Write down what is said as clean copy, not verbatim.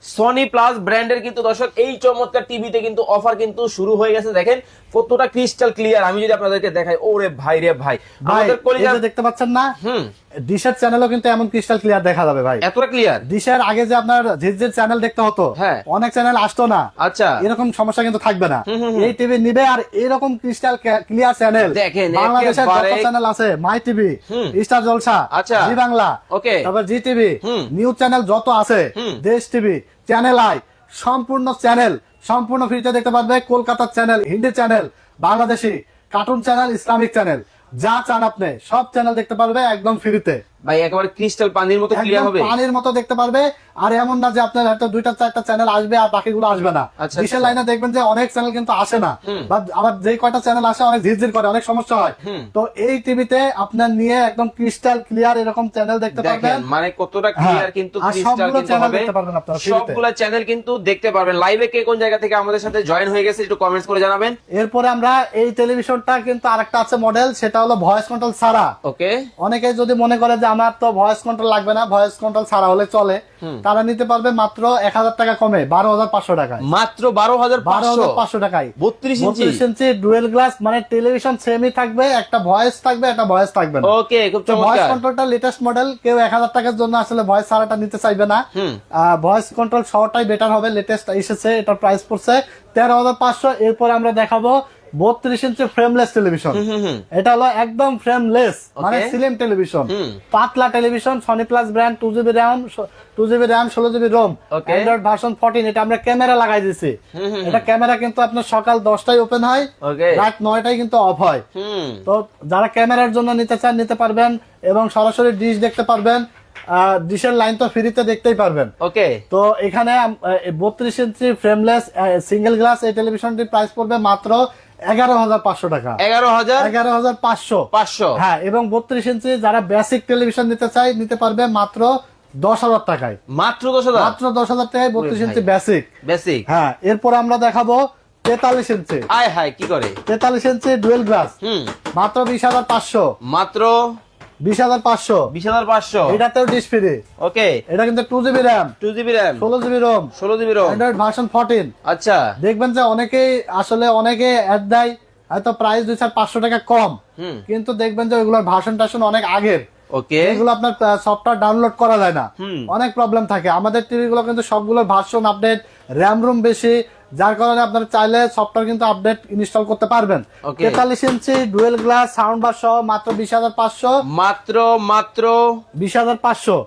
Sony plus ব্র্যান্ডের কিন্তু দর্শক এই চমৎকার টিভিতে কিন্তু অফার কিন্তু শুরু হয়ে গেছে। দেখেন কতটা ক্রিস্টাল ক্লিয়ার। আমি যদি আপনাদেরকে দেখাই, ওরে ভাই রে ভাই, আমাদের কলিজা দেখতে পাচ্ছেন না? ডিশের চ্যানেলও কিন্তু এমন ক্রিস্টাল ক্লিয়ার দেখা যাবে ভাই, এতটা ক্লিয়ার। ডিশের আগে যে আপনার ঝিঝির চ্যানেল দেখতে হতো, হ্যাঁ, অনেক চ্যানেল আসতো না, আচ্ছা, এরকম সমস্যা কিন্তু থাকবে না। এই টিভি নিবে আর এরকম ক্রিস্টাল ক্লিয়ার চ্যানেল দেখেন বাংলাদেশের যত চ্যানেল আছে, মাই টিভি, স্টার জলসা, আচ্ছা, জি বাংলা, ওকে, তারপর জি টিভি, নিউজ চ্যানেল যত আছে, দেশ টিভি, চ্যানেল আই, সম্পূর্ণ চ্যানেল সম্পূর্ণ ফ্রিতে দেখতে পারবে। কলকাতার channel, Hindi channel, Bangladeshi cartoon channel, Islamic channel, যা চান আপনি সব চ্যানেল দেখতে পারবে একদম ফ্রিতে ভাই। একেবারে ক্রিস্টাল পানির মতো ক্লিয়ার হবে, পানির মতো দেখতে পারবে। আর এমন না যে আপনার হয়তো দুইটা চারটা চ্যানেল আসবে আর বাকিগুলো আসবে না। ডিশের লাইনে দেখবেন যে অনেক চ্যানেল কিন্তু আসে না, বা আবার যে কয়টা চ্যানেল আসে অনেক ঝিরঝির করে, অনেক সমস্যা হয়। তো এই টিভিতে আপনার নিয়ে একদম ক্রিস্টাল ক্লিয়ার এরকম চ্যানেল দেখতে পারবেন। মানে কতটা ক্লিয়ার কিন্তু ক্রিস্টাল কিন্তু হবে, সবগুলো চ্যানেল কিন্তু দেখতে পারবেন। লাইভে কে কোন জায়গা থেকে আমাদের সাথে জয়েন হয়ে গেছে একটু কমেন্টস করে জানাবেন। এরপরে আমরা এই টেলিভিশনটা কিন্তু আরেকটা আছে মডেল, সেটা হলো ভয়েস কন্ট্রোল ছাড়া। ওকে, অনেকে যদি মনে করে যে আমার তো ভয়েস কন্ট্রোল লাগবে না, ভয়েস কন্ট্রোল ছাড়া হলে চলে, তারা নিতে পারবে মাত্র 1000 টাকা কমে 12,500 টাকায়। মাত্র 12,500 টাকায় 32 ইঞ্চি ডুয়েল গ্লাস, মানে টেলিভিশন সেমই থাকবে, একটা ভয়েস থাকবে, একটা ভয়েস থাকবে না। ওকে, খুব চমৎকার। ভয়েস কন্ট্রোলটা লেটেস্ট মডেল, কেউ 1000 টাকার জন্য আসলে ভয়েস ছাড়াটা নিতে চাইবে না। ভয়েস কন্ট্রোল সহটাই বেটার হবে, লেটেস্ট এসেছে, এটার প্রাইস পড়ছে 13,500। এরপর আমরা দেখাবো 32 ইঞ্চি ফ্রেমলেস টেলিভিশন। এটা হলো একদম ফ্রেমলেস, মানে স্লিম টেলিভিশন, পাতলা television. Sony plus brand, 2GB RAM, 16GB ROM, Android version 14। এটা আমরা ক্যামেরা লাগাই দিয়েছি। এটা ক্যামেরা কিন্তু আপনার সকাল 10টায় ওপেন হয়, রাত 9টায় কিন্তু অফ হয়। তো যারা ক্যামেরার জন্য নিতে চান নিতে পারবেন, এবং সরাসরি ডিশ দেখতে পারবেন। ডিশের লাইন তো ফ্রিতে দেখতেই পারবেন। ওকে, তো এখানে 32 ইঞ্চি ফ্রেমলেস সিঙ্গেল গ্লাস এই টেলিভিশনটির প্রাইস পড়বে মাত্র 11,500 টাকা। 11,500। হ্যাঁ, এবং 32 ইঞ্চি যারা বেসিক টেলিভিশন নিতে চাই নিতে পারবে মাত্র 10,000 টাকায়। মাত্র 10,000, মাত্র 10,000 টাকায় 32 ইঞ্চি বেসিক। হ্যাঁ, এরপর আমরা দেখাবো 43 ইঞ্চি। আয় হায়, কি করে 43 ইঞ্চি ডুয়েল গ্লাস, মাত্র 20,500। মাত্র 20,500। এটাতেও ডিশ ফ্রি। ওকে, এটা কিন্তু 2GB RAM, 16GB ROM, Android version 14। আচ্ছা, দেখবেন যে অনেকে অ্যাড দেয়, হয়তো প্রাইস 200-500 টাকা কম, কিন্তু দেখবেন যে ওইগুলোর ভার্সন টার্সন অনেক আগের। ওকে, এগুলো আপনার সফটওয়্যার ডাউনলোড করা যায় না, অনেক প্রবলেম থাকে। আমাদের টিভি গুলো কিন্তু সবগুলোর ভার্সন আপডেট, র্যাম রুম বেশি, যার কারণে আপনারা চাইলে সফটওয়্যার কিন্তু আপডেট ইনস্টল করতে পারবেন। 43 ইঞ্চি ডুয়েল গ্লাস সাউন্ড বার সহ মাত্র 20,500। মাত্র 20,500।